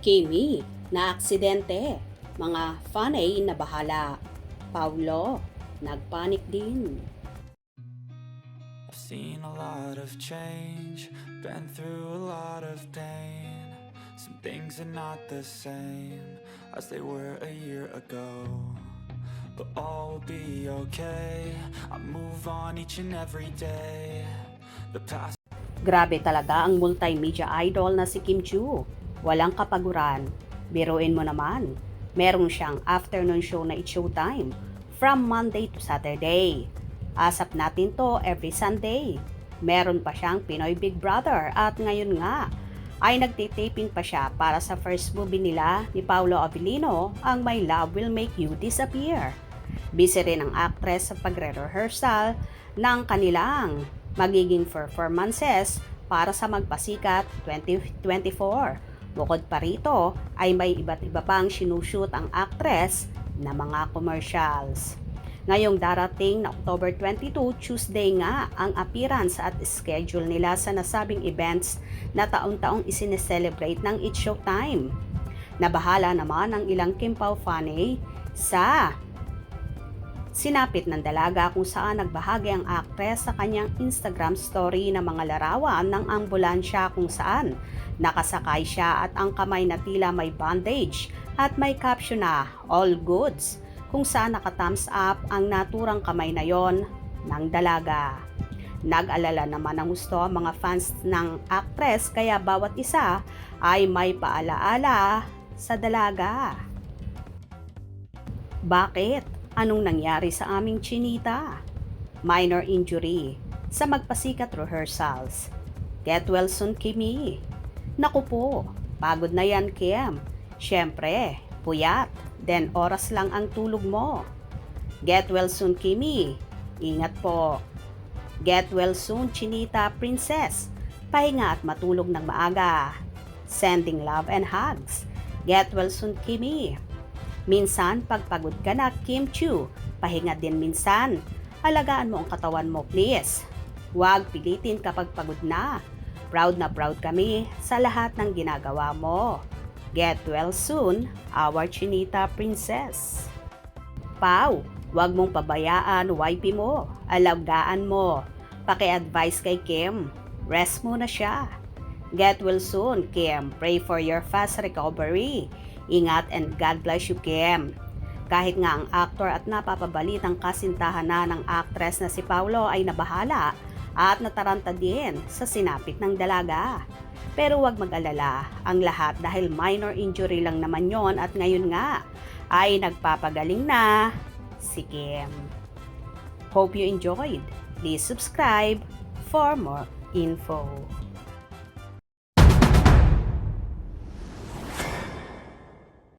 Kimi, na aksidente. Mga fanay na bahala. Paulo, nagpanik din. I've seen a lot of change, been through a lot of pain. Some things are not the same as they were a year ago, but all will be okay. I move on each and every day. The past. Grabe talaga ang multimedia idol na si Kim Chiu. Walang kapaguran. Biruin mo naman. Meron siyang afternoon show na It's Showtime from Monday to Saturday. Asap natin to every Sunday. Meron pa siyang Pinoy Big Brother at ngayon nga ay nagtitaping pa siya para sa first movie nila ni Paolo Avellino, ang My Love Will Make You Disappear. Busy rin ang actress sa pagre-rehearsal ng kanilang magiging performances para sa Magpasikat 2024. Bukod pa rito ay may iba't iba pang sinushoot ang actress na mga commercials. Ngayong darating na October 22, Tuesday nga ang appearance at schedule nila sa nasabing events na taon-taong isineselebrate ng It's Showtime. Nabahala naman ang ilang Kim Pao fanay sa sinapit ng dalaga kung saan nagbahagi ang actress sa kanyang Instagram story na mga larawan ng ambulansya kung saan nakasakay siya at ang kamay na tila may bandage at may caption na all goods kung saan naka-thumbs up ang naturang kamay na yon ng dalaga. Nag-alala naman ang gusto ang mga fans ng actress kaya bawat isa ay may paalaala sa dalaga. Bakit? Anong nangyari sa aming chinita? Minor injury sa Magpasikat rehearsals. Get well soon, Kimi. Naku po, pagod na yan, Kim. Siyempre, puyat, then oras lang ang tulog mo. Get well soon, Kimi. Ingat po. Get well soon, Chinita Princess. Pahinga at matulog ng maaga. Sending love and hugs. Get well soon, Kimi. Minsan, pagpagod ka na, Kim Chiu, pahinga din minsan. Alagaan mo ang katawan mo, please. Huwag pilitin kapag pagod na. Proud na proud kami sa lahat ng ginagawa mo. Get well soon, our Chinita Princess. Pau, huwag mong pabayaan wifey mo. Alagaan mo. Paki-advise kay Kim. Rest muna siya. Get well soon, Kim. Pray for your fast recovery. Ingat and God bless you, Kim. Kahit nga ang aktor at napapabalitang kasintahan na ng actress na si Paulo ay nabahala at nataranta din sa sinapit ng dalaga. Pero huwag mag-alala ang lahat dahil minor injury lang naman yon at ngayon nga ay nagpapagaling na si Kim. Hope you enjoyed. Please subscribe for more info.